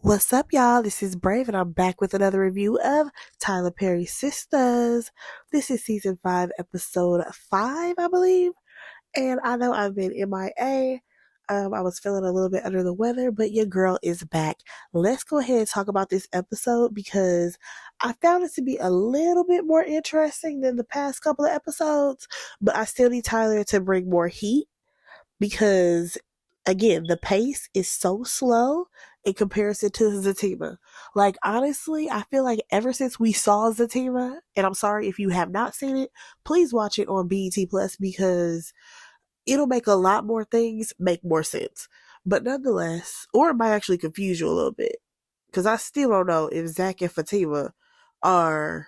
What's up, y'all? This is Brave, and I'm back with another review of Tyler Perry's Sistas. This is season 5, episode 5, I believe. And I know I've been MIA. I was feeling a little bit under the weather, but your girl is back. Let's go ahead and talk about this episode because I found it to be a little bit more interesting than the past couple of episodes, but I still need Tyler to bring more heat because again, the pace is so slow in comparison to Zatima. Like, honestly, I feel like ever since we saw Zatima, and I'm sorry if you have not seen it, please watch it on BET Plus because it'll make a lot more things make more sense. But nonetheless, or it might actually confuse you a little bit because I still don't know if Zach and Fatima are.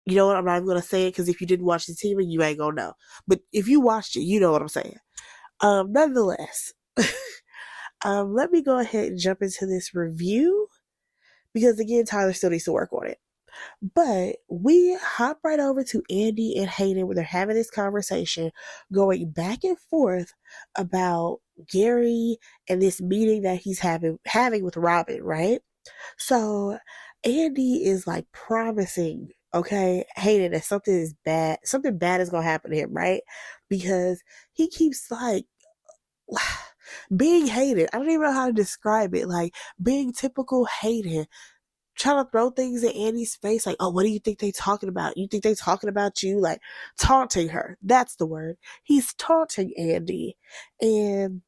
You know what? I'm not even gonna say it because if you didn't watch the TV, you ain't gonna know. But if you watched it, you know what I'm saying. Nonetheless, let me go ahead and jump into this review because again, Tyler still needs to work on it. But we hop right over to Andy and Hayden where they're having this conversation, going back and forth about Gary and this meeting that he's having with Robin, right? So Andy is like promising, okay, Hayden that something bad is gonna happen to him, right? Because he keeps like being hated. I don't even know how to describe it. Like being typical Hayden, trying to throw things in Andy's face. Like, oh, what do you think they talking about? You think they talking about you? Like taunting her. That's the word. He's taunting Andy, and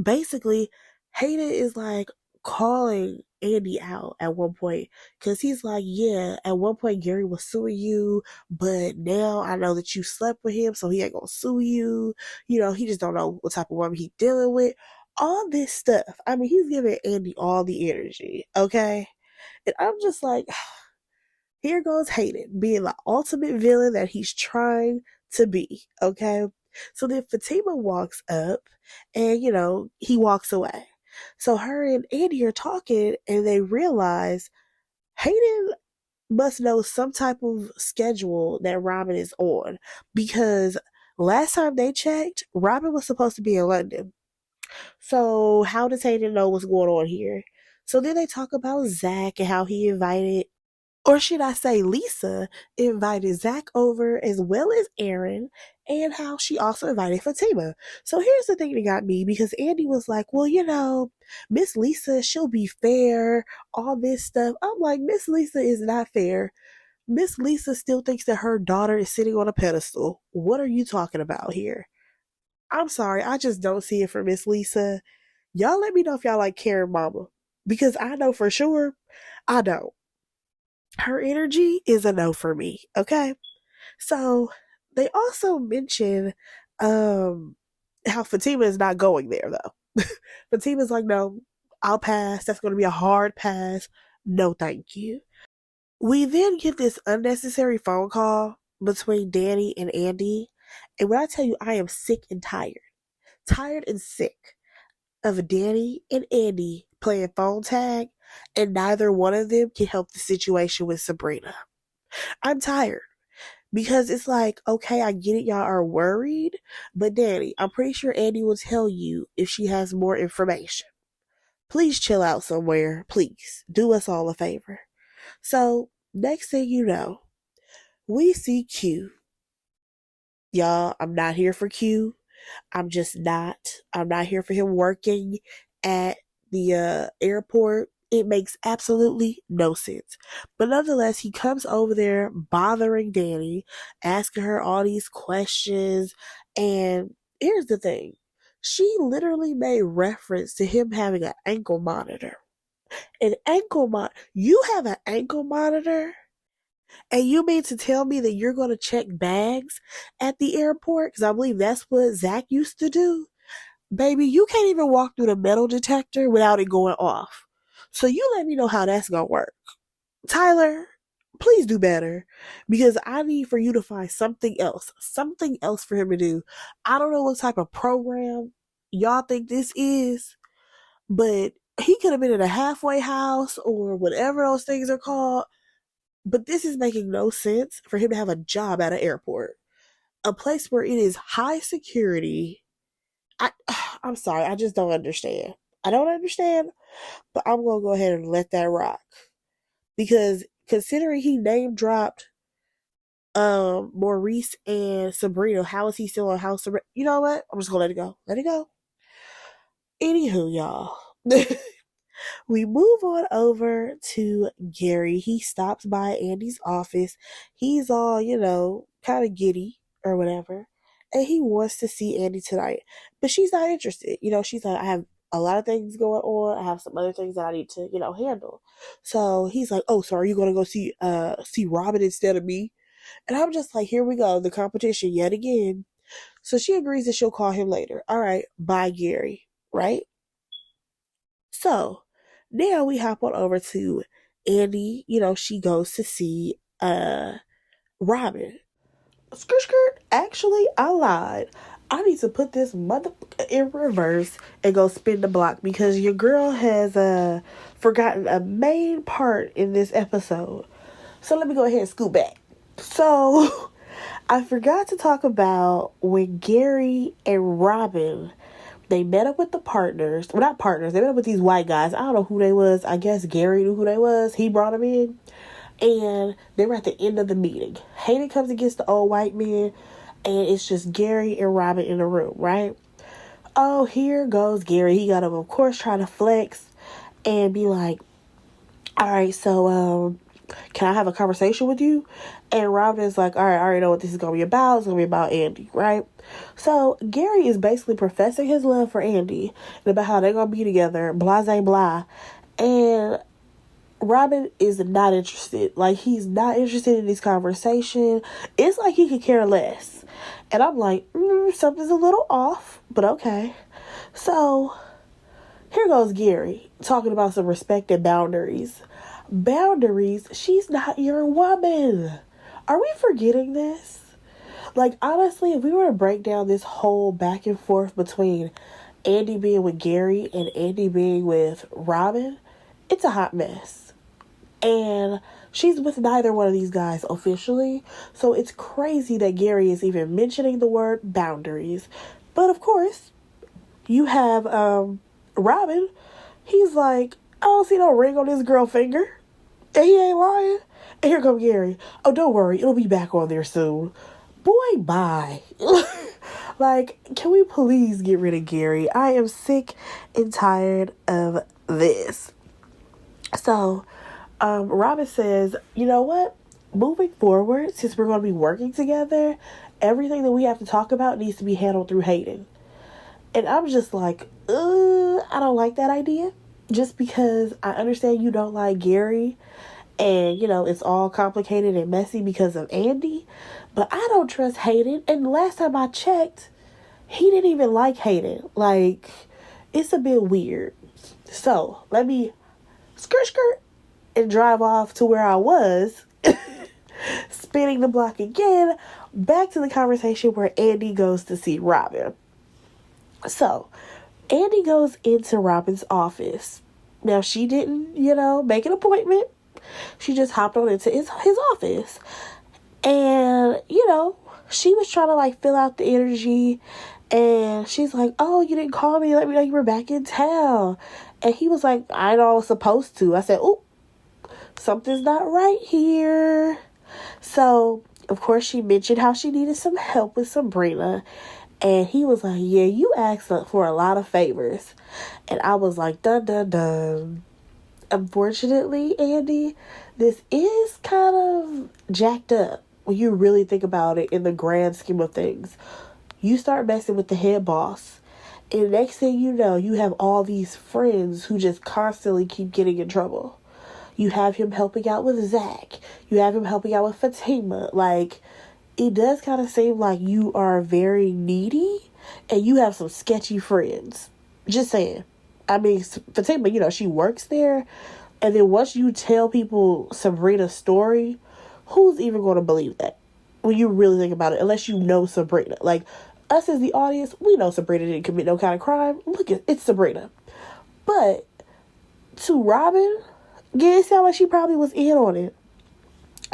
basically Hayden is like calling Andy out at one point because he's like, yeah, at one point Gary was suing you, but now I know that you slept with him, so he ain't gonna sue you. You know, he just don't know what type of woman he dealing with. All this stuff. I mean, he's giving Andy all the energy, okay? And I'm just like, here goes Hayden being the ultimate villain that he's trying to be, okay? So then Fatima walks up and, he walks away. So her and Andy are talking and they realize Hayden must know some type of schedule that Robin is on because last time they checked, Robin was supposed to be in London. So how does Hayden know what's going on here? So then they talk about Zach and how he invited, or should I say Lisa invited Zach over as well as Aaron, and how she also invited Fatima. So here's the thing that got me because Andy was like, well, Miss Lisa, she'll be fair, all this stuff. I'm like, Miss Lisa is not fair. Miss Lisa still thinks that her daughter is sitting on a pedestal. What are you talking about here? I'm sorry, I just don't see it for Miss Lisa. Y'all let me know if y'all like Karen Mama because I know for sure I don't. Her energy is a no for me, okay? So they also mention how Fatima is not going there though. Fatima's like, no, I'll pass. That's gonna be a hard pass. No, thank you. We then get this unnecessary phone call between Danny and Andy. And when I tell you I am sick and tired and sick of Danny and Andy playing phone tag, and neither one of them can help the situation with Sabrina. I'm tired because it's like, okay, I get it, y'all are worried, but Danny, I'm pretty sure Andy will tell you if she has more information. Please chill out somewhere. Please do us all a favor. So, next thing you know, we see Q. Y'all, I'm not here for Q. I'm just not. I'm not here for him working at the airport. It makes absolutely no sense. But nonetheless, he comes over there bothering Danny, asking her all these questions. And here's the thing, she literally made reference to him having an ankle monitor. An ankle monitor? You have an ankle monitor? And you mean to tell me that you're going to check bags at the airport? Because I believe that's what Zach used to do. Baby, you can't even walk through the metal detector without it going off. So you let me know how that's going to work. Tyler, please do better because I need for you to find something else for him to do. I don't know what type of program y'all think this is, but he could have been in a halfway house or whatever those things are called. But this is making no sense for him to have a job at an airport, a place where it is high security. I'm sorry, I just don't understand. I don't understand, but I'm gonna go ahead and let that rock. Because considering he name dropped Maurice and Sabrina, how is he still on House Sabrina? You know what? I'm just gonna let it go. Let it go. Anywho, y'all. We move on over to Gary. He stops by Andy's office. He's all, kind of giddy or whatever. And he wants to see Andy tonight. But she's not interested. She's like, I have a lot of things going on. I have some other things that I need to, handle. So he's like, oh, so are you gonna go see Robin instead of me? And I'm just like, here we go, the competition yet again. So she agrees that she'll call him later. All right, bye, Gary. Right? So now we hop on over to Andy. She goes to see Robin. Skirt skirt. Actually, I lied. I need to put this mother in reverse and go spin the block because your girl has forgotten a main part in this episode. So let me go ahead and scoot back. So I forgot to talk about when Gary and Robin, they met up with the partners. Well, not partners. They met up with these white guys. I don't know who they was. I guess Gary knew who they was. He brought them in. And they were at the end of the meeting. Hayden comes against the old white men. And it's just Gary and Robin in the room, right? Oh, here goes Gary. He got to, of course, try to flex and be like, all right, so, can I have a conversation with you? And Robin is like, all right, I already know what this is going to be about. It's going to be about Andy, right? So Gary is basically professing his love for Andy and about how they're going to be together, blah, blah, blah. And Robin is not interested. Like, he's not interested in this conversation. It's like he could care less. And I'm like, something's a little off, but okay. So here goes Gary talking about some respect and boundaries. Boundaries? She's not your woman. Are we forgetting this? Like, honestly, if we were to break down this whole back and forth between Andy being with Gary and Andy being with Robin, it's a hot mess. And she's with neither one of these guys officially. So it's crazy that Gary is even mentioning the word boundaries. But of course, you have Robin. He's like, I don't see no ring on this girl finger. And he ain't lying. And here comes Gary. Oh, don't worry. It'll be back on there soon. Boy, bye. Like, can we please get rid of Gary? I am sick and tired of this. So, Robin says, you know what? Moving forward, since we're going to be working together, everything that we have to talk about needs to be handled through Hayden. And I'm just like, I don't like that idea. Just because I understand you don't like Gary. And, it's all complicated and messy because of Andy. But I don't trust Hayden. And last time I checked, he didn't even like Hayden. Like, it's a bit weird. So, let me skirt and drive off to where I was. Spinning the block again. Back to the conversation where Andy goes to see Robin. So, Andy goes into Robin's office. Now, she didn't, make an appointment. She just hopped on into his office. And, she was trying to, fill out the energy. And she's like, oh, you didn't call me. Let me know you were back in town. And he was like, I know I was supposed to. I said, oh, something's not right here. So, of course, she mentioned how she needed some help with Sabrina. And he was like, yeah, you asked for a lot of favors. And I was like, dun, dun, dun. Unfortunately, Andy, this is kind of jacked up when you really think about it in the grand scheme of things. You start messing with the head boss. And next thing you know, you have all these friends who just constantly keep getting in trouble. You have him helping out with Zach. You have him helping out with Fatima. Like, it does kind of seem like you are very needy and you have some sketchy friends. Just saying. I mean, Fatima, she works there. And then once you tell people Sabrina's story, who's even going to believe that? When you really think about it, unless you know Sabrina. Like, us as the audience, we know Sabrina didn't commit no kind of crime. Look, it's Sabrina. But to Robin, yeah, it sounded like she probably was in on it.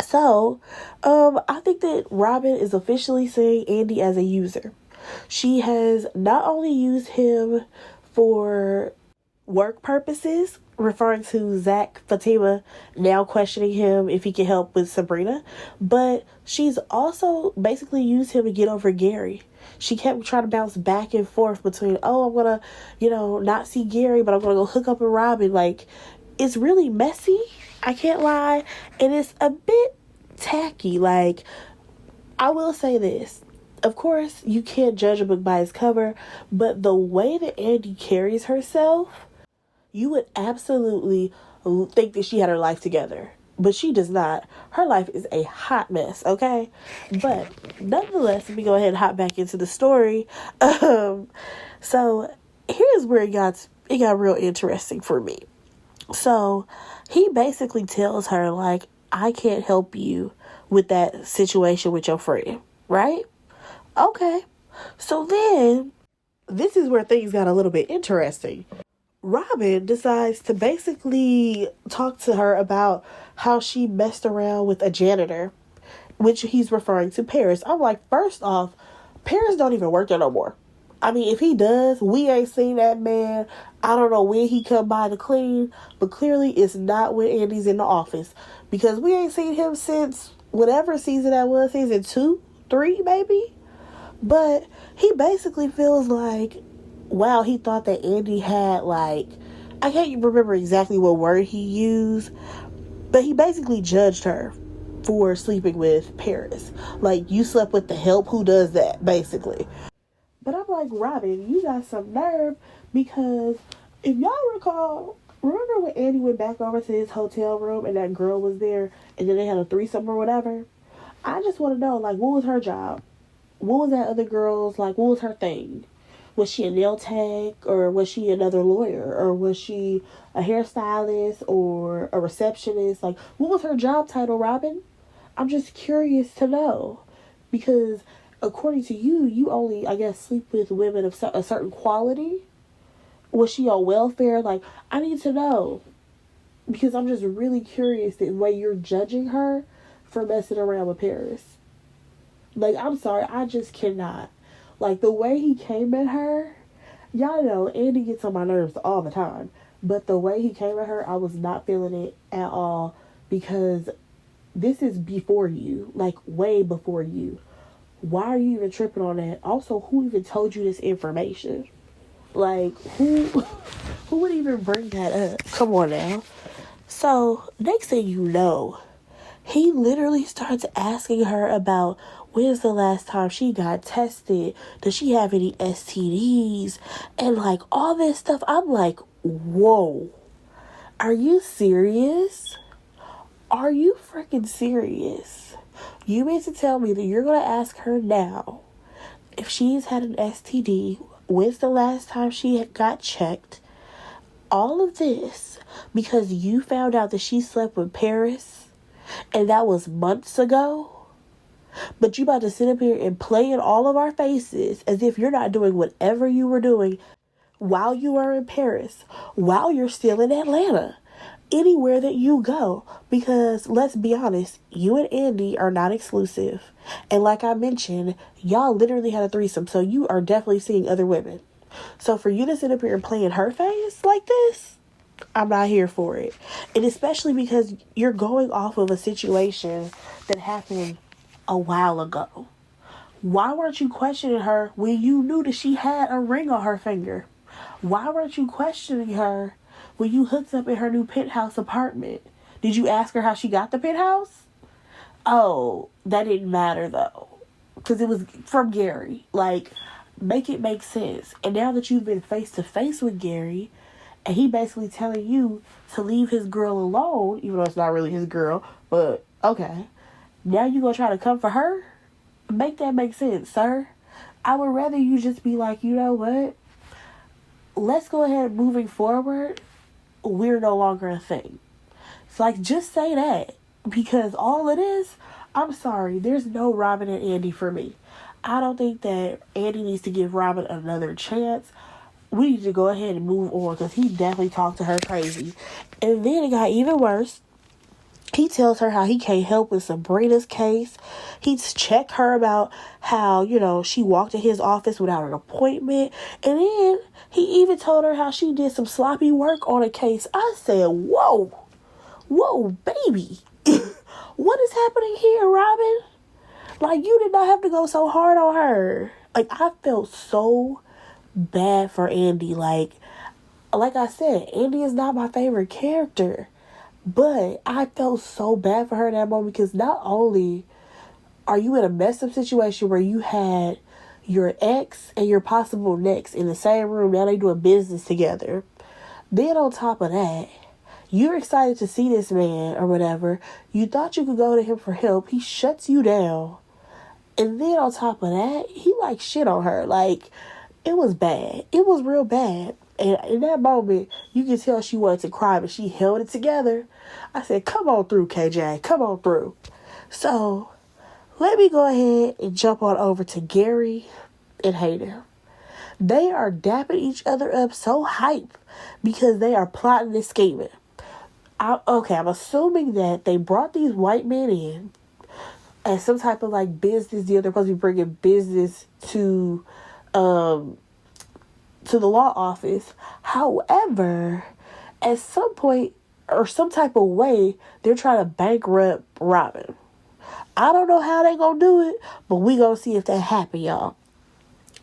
So, I think that Robin is officially seeing Andy as a user. She has not only used him for work purposes, referring to Zach Fatima now questioning him if he can help with Sabrina. But she's also basically used him to get over Gary. She kept trying to bounce back and forth between, oh, I'm gonna, not see Gary, but I'm gonna go hook up with Robin. Like, it's really messy, I can't lie, and it's a bit tacky. Like, I will say this. Of course, you can't judge a book by its cover, but the way that Andy carries herself, you would absolutely think that she had her life together. But she does not. Her life is a hot mess, okay? But nonetheless, let me go ahead and hop back into the story. So here's where it got real interesting for me. So he basically tells her, like, I can't help you with that situation with your friend, right? Okay. So then, this is where things got a little bit interesting. Robin decides to basically talk to her about how she messed around with a janitor, which he's referring to Paris. I'm like, first off, Paris don't even work there no more. I mean, if he does, we ain't seen that man. I don't know when he come by to clean, but clearly it's not when Andy's in the office, because we ain't seen him since whatever season that was, season 2, 3 maybe. But he basically feels like, wow, he thought that Andy had, like, I can't remember exactly what word he used, but he basically judged her for sleeping with Paris. Like, you slept with the help, who does that, basically. But I'm like, Robin, you got some nerve, because if y'all recall, remember when Andy went back over to his hotel room and that girl was there and then they had a threesome or whatever? I just want to know, like, what was her job? What was that other girl's, like, what was her thing? Was she a nail tech, or was she another lawyer, or was she a hairstylist or a receptionist? Like, what was her job title, Robin? I'm just curious to know, because according to you, you only, I guess, sleep with women of a certain quality. Was she on welfare? Like, I need to know, because I'm just really curious the way you're judging her for messing around with Paris. Like, I'm sorry, I just cannot. Like, the way he came at her, y'all know, Andy gets on my nerves all the time. But the way he came at her, I was not feeling it at all, because this is before you. Like, way before you. Why are you even tripping on that? Also, who even told you this information? Like, who would even bring that up? Come on now. So, next thing you know, he literally starts asking her about, when's the last time she got tested? Does she have any STDs? And like all this stuff. I'm like, whoa. Are you serious? Are you freaking serious? You mean to tell me that you're going to ask her now if she's had an STD? When's the last time she got checked? All of this because you found out that she slept with Paris, and that was months ago? But you about to sit up here and play in all of our faces as if you're not doing whatever you were doing while you are in Paris, while you're still in Atlanta, anywhere that you go. Because let's be honest, you and Andy are not exclusive. And like I mentioned, y'all literally had a threesome, so you are definitely seeing other women. So for you to sit up here and play in her face like this, I'm not here for it. And especially because you're going off of a situation that happened a while ago. Why weren't you questioning her when you knew that she had a ring on her finger? Why weren't you questioning her when you hooked up in her new penthouse apartment? Did you ask her how she got the penthouse? Oh, that didn't matter though, because it was from Gary. Like, make it make sense. And now that you've been face to face with Gary, and he basically telling you to leave his girl alone, even though it's not really his girl, but okay. Now you gonna try to come for her? Make that make sense, sir. I would rather you just be like, you know what? Let's go ahead and moving forward, we're no longer a thing. It's like, just say that. Because all it is, I'm sorry, there's no Robin and Andy for me. I don't think that Andy needs to give Robin another chance. We need to go ahead and move on, because he definitely talked to her crazy. And then it got even worse. He tells her how he can't help with Sabrina's case. He's checked her about how, she walked in his office without an appointment. And then he even told her how she did some sloppy work on a case. I said, whoa, baby. What is happening here, Robin? Like, you did not have to go so hard on her. Like, I felt so bad for Andy. Like I said, Andy is not my favorite character. But I felt so bad for her in that moment because not only are you in a messed up situation where you had your ex and your possible next in the same room, now they doing business together. Then on top of that, you're excited to see this man or whatever. You thought you could go to him for help. He shuts you down. And then on top of that, he like shit on her. Like, it was bad. It was real bad. And in that moment, you could tell she wanted to cry, but she held it together. I said, come on through, KJ. Come on through. So, let me go ahead and jump on over to Gary and Hayden. They are dapping each other up so hype because they are plotting and scheming. I'm assuming that they brought these white men in as some type of like business deal. They're supposed to be bringing business to the law office. However, at some point or some type of way, they're trying to bankrupt Robin. I don't know how they gonna do it, but we gonna see if that happen, y'all.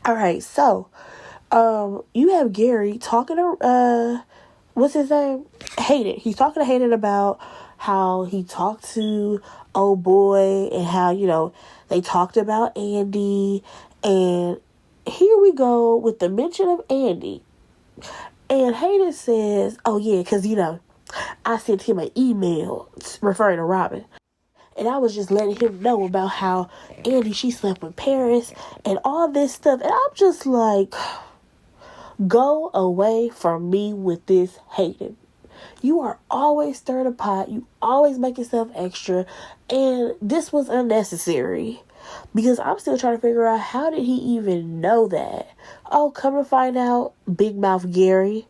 Alright, so you have Gary talking to what's his name? Hayden. He's talking to Hayden about how he talked to old boy and how, they talked about Andy. And here we go with the mention of Andy. And Hayden says, oh yeah, because, I sent him an email referring to Robin. And I was just letting him know about how Andy, she slept with Paris and all this stuff. And I'm just like, go away from me with this Hayden. You are always stirring a pot. You always make yourself extra. And this was unnecessary. Because I'm still trying to figure out, how did he even know that? Oh, come to find out, big mouth Gary.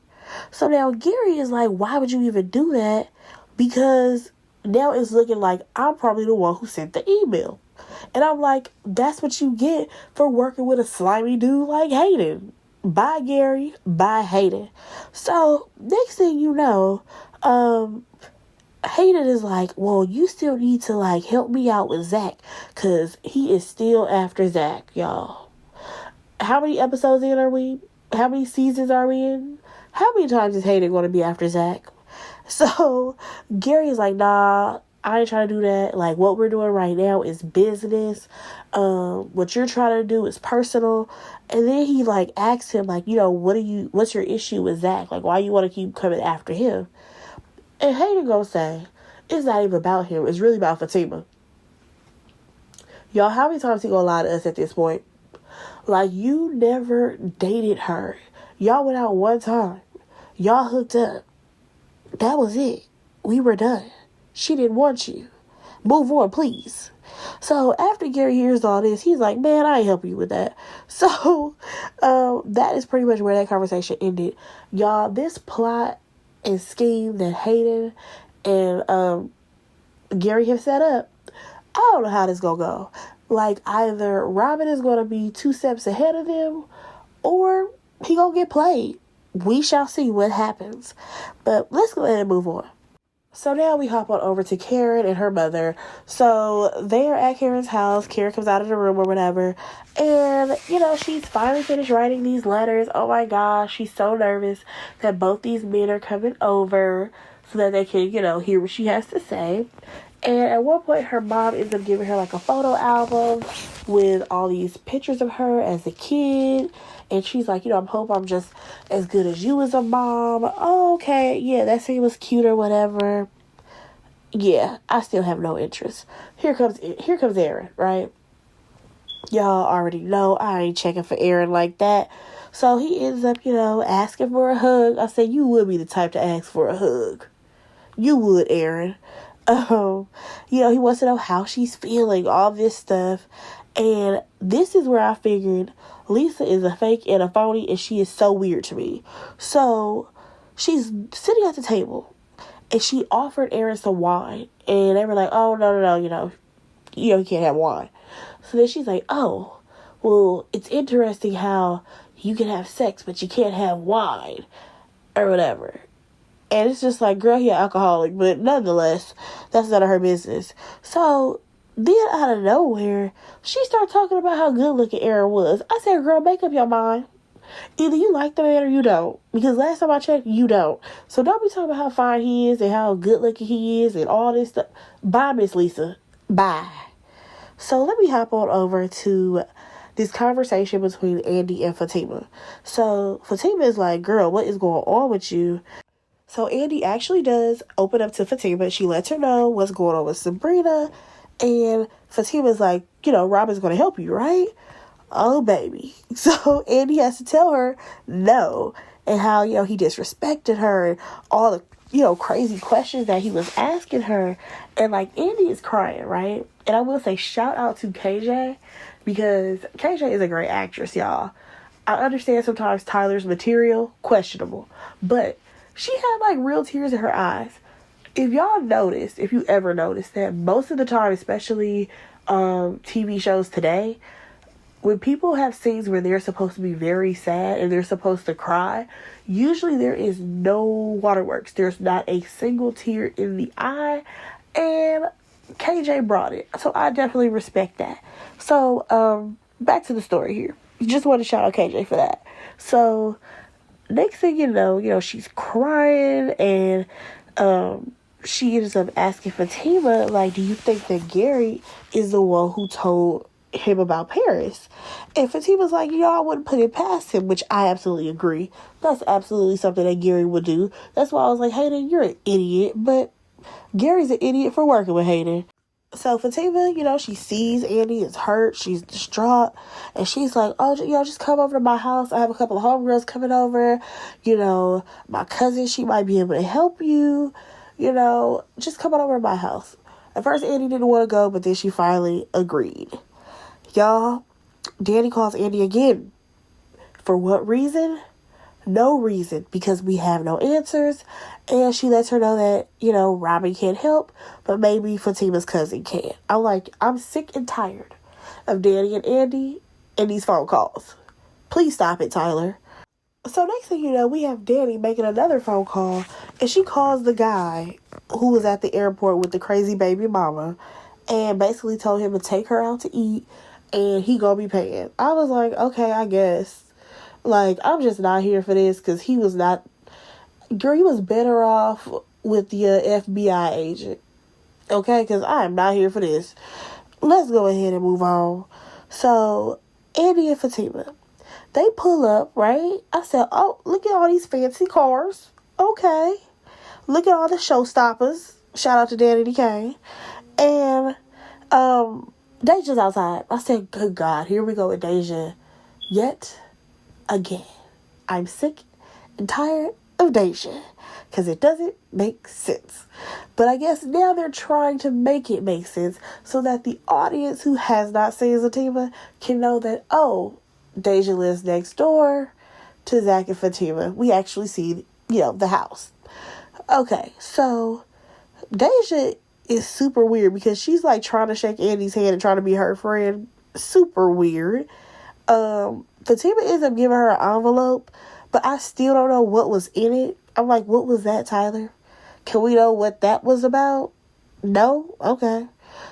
So now Gary is like, why would you even do that? Because now it's looking like I'm probably the one who sent the email. And I'm like, that's what you get for working with a slimy dude like Hayden. Bye, Gary. Bye, Hayden. So, next thing you know, Hayden is like, well, you still need to, help me out with Zach, because he is still after Zach, y'all. How many episodes in are we? How many seasons are we in? How many times is Hayden going to be after Zach? So, Gary is like, nah, I ain't trying to do that. Like, what we're doing right now is business. What you're trying to do is personal. And then he, asks him, what's your issue with Zach? Like, why you want to keep coming after him? And Hayden gonna say, it's not even about him. It's really about Fatima. Y'all, how many times he gonna lie to us at this point? Like, you never dated her. Y'all went out one time. Y'all hooked up. That was it. We were done. She didn't want you. Move on, please. So after Gary hears all this, he's like, man, I ain't helping you with that. So that is pretty much where that conversation ended. Y'all, this plot and scheme that Hayden and Gary have set up, I don't know how this gonna go. Like, either Robin is gonna be 2 steps ahead of them, or he gonna get played. We shall see what happens. But let's go ahead and move on. So now we hop on over to Karen and her mother. So they are at Karen's house. Karen comes out of the room or whatever. And, she's finally finished writing these letters. Oh my gosh, she's so nervous that both these men are coming over so that they can, hear what she has to say. And at one point, her mom ends up giving her a photo album with all these pictures of her as a kid. And she's like, I hope I'm just as good as you as a mom. Oh, okay, yeah, that scene was cute or whatever. Yeah, I still have no interest. Here comes Aaron, right? Y'all already know I ain't checking for Aaron like that. So he ends up, asking for a hug. I said, you would be the type to ask for a hug. You would, Aaron. He wants to know how she's feeling, all this stuff. And this is where I figured Lisa is a fake and a phony, and she is so weird to me. So she's sitting at the table, And she offered Aaron some wine. And they were like, oh, no, you can't have wine. So then she's like, oh, well, it's interesting how you can have sex, but you can't have wine or whatever. And it's just like, girl, you're alcoholic, but nonetheless, that's none of her business. So then out of nowhere, she started talking about how good looking Aaron was. I said, girl, make up your mind. Either you like the man or you don't. Because last time I checked, you don't. So don't be talking about how fine he is and how good looking he is and all this stuff. Bye, Miss Lisa. Bye. So let me hop on over to this conversation between Andy and Fatima. So Fatima is like, girl, what is going on with you? So Andy actually does open up to Fatima. She lets her know what's going on with Sabrina. And Fatima's like, Robin's going to help you, right? Oh, baby. So Andy has to tell her no. And how, he disrespected her. And all the, crazy questions that he was asking her. And, Andy is crying, right? And I will say shout out to KJ. Because KJ is a great actress, y'all. I understand sometimes Tyler's material, questionable. But she had, real tears in her eyes. If you ever noticed that most of the time, especially TV shows today, when people have scenes where they're supposed to be very sad and they're supposed to cry, usually there is no waterworks. There's not a single tear in the eye. And KJ brought it. So I definitely respect that. So, back to the story here. Just want to shout out KJ for that. So, next thing you know, she's crying and she ends up asking Fatima, do you think that Gary is the one who told him about Paris? And Fatima's like, I wouldn't put it past him, which I absolutely agree. That's absolutely something that Gary would do. That's why I was like, Hayden, you're an idiot, but Gary's an idiot for working with Hayden. So Fatima, she sees Andy is hurt. She's distraught. And she's like, oh, just come over to my house. I have a couple of homegirls coming over. My cousin, she might be able to help you. Just come on over to my house. At first, Andy didn't want to go, but then she finally agreed. Y'all, Danny calls Andy again. For what reason? No reason, because we have no answers. And she lets her know that, Robin can't help, but maybe Fatima's cousin can. I'm like, I'm sick and tired of Danny and Andy and these phone calls. Please stop it, Tyler. So next thing you know, we have Danny making another phone call, and she calls the guy who was at the airport with the crazy baby mama and basically told him to take her out to eat and he gonna be paying. I was like, okay, I guess. I'm just not here for this because he was not... Girl, he was better off with the FBI agent. Okay? Because I am not here for this. Let's go ahead and move on. So, Andy and Fatima, they pull up, right? I said, oh, look at all these fancy cars. Okay. Look at all the showstoppers. Shout out to Danny DeCane. And, Deja's outside. I said, good God, here we go with Deja. Yet again. I'm sick and tired of Deja. Because it doesn't make sense. But I guess now they're trying to make it make sense so that the audience who has not seen Fatima can know that, oh, Deja lives next door to Zach and Fatima. We actually see, the house. Okay, so Deja is super weird because she's trying to shake Andy's hand and trying to be her friend. Super weird. Fatima ends up giving her an envelope, but I still don't know what was in it. I'm like, what was that, Tyler? Can we know what that was about? No? Okay.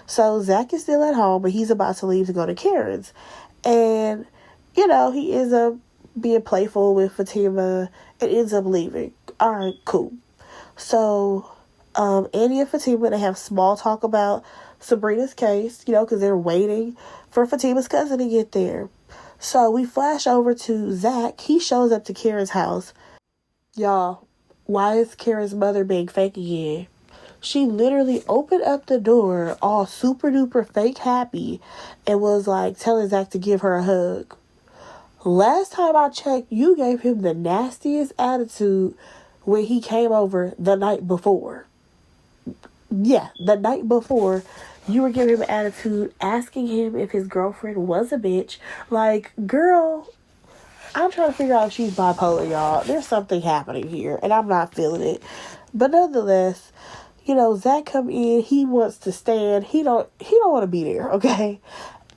So Zach is still at home, but he's about to leave to go to Karen's. And, he ends up being playful with Fatima and ends up leaving. All right, cool. So, Andy and Fatima, they have small talk about Sabrina's case, because they're waiting for Fatima's cousin to get there. So we flash over to Zach. He shows up to Karen's house. Y'all, why is Karen's mother being fake again? She literally opened up the door all super duper fake happy and was telling Zach to give her a hug. Last time I checked, you gave him the nastiest attitude when he came over the night before. Yeah, the night before, you were giving him an attitude, asking him if his girlfriend was a bitch. Girl, I'm trying to figure out if she's bipolar, y'all. There's something happening here, and I'm not feeling it. But nonetheless, Zach come in, he wants to stand. He don't want to be there, okay?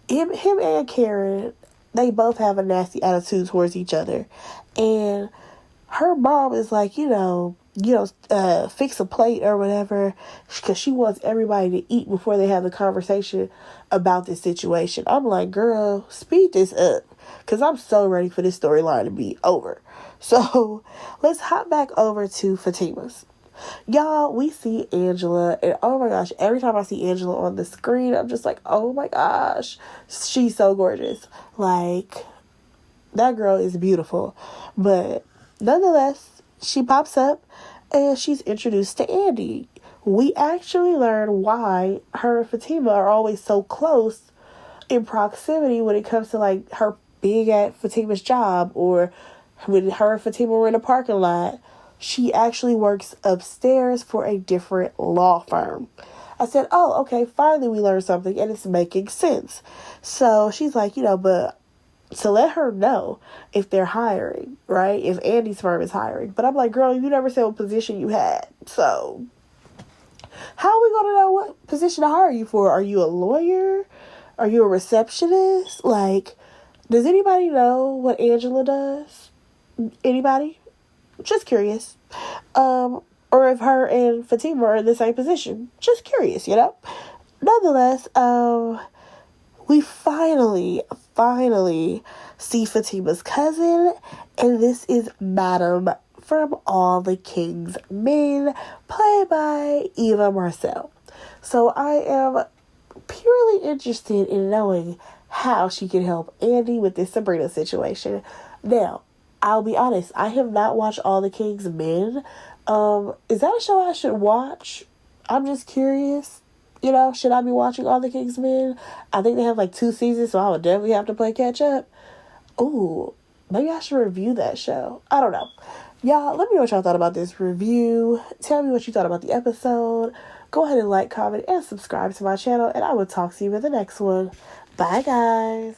Him and Karen, they both have a nasty attitude towards each other. And her mom is like, fix a plate or whatever, because she wants everybody to eat before they have a conversation about this situation. I'm like, girl, speed this up, because I'm so ready for this storyline to be over. So let's hop back over to Fatima's. Y'all, we see Angela, and oh my gosh, every time I see Angela on the screen, I'm just like, oh my gosh, she's so gorgeous. Like, that girl is beautiful. But nonetheless, she pops up and she's introduced to Andy. We actually learn why her and Fatima are always so close in proximity when it comes to like her being at Fatima's job, or when her and Fatima were in a parking lot. She actually works upstairs for a different law firm. I said, oh, okay, finally we learned something, and it's making sense. So she's like, but to let her know if they're hiring, right? If Andy's firm is hiring. But I'm like, girl, you never said what position you had. So how are we going to know what position to hire you for? Are you a lawyer? Are you a receptionist? Like, does anybody know what Angela does? Anybody? Just curious. Or if her and Fatima are in the same position. Just curious, Nonetheless, we finally see Fatima's cousin, and this is Madam from All the King's Men, played by Eva Marcel. So I am purely interested in knowing how she can help Andy with this Sabrina situation. Now, I'll be honest, I have not watched All the King's Men. Is that a show I should watch? I'm just curious. Should I be watching All the King's Men? I think they have like 2 seasons, so I would definitely have to play catch up. Ooh, maybe I should review that show. I don't know. Y'all, let me know what y'all thought about this review. Tell me what you thought about the episode. Go ahead and like, comment, and subscribe to my channel, and I will talk to you in the next one. Bye, guys.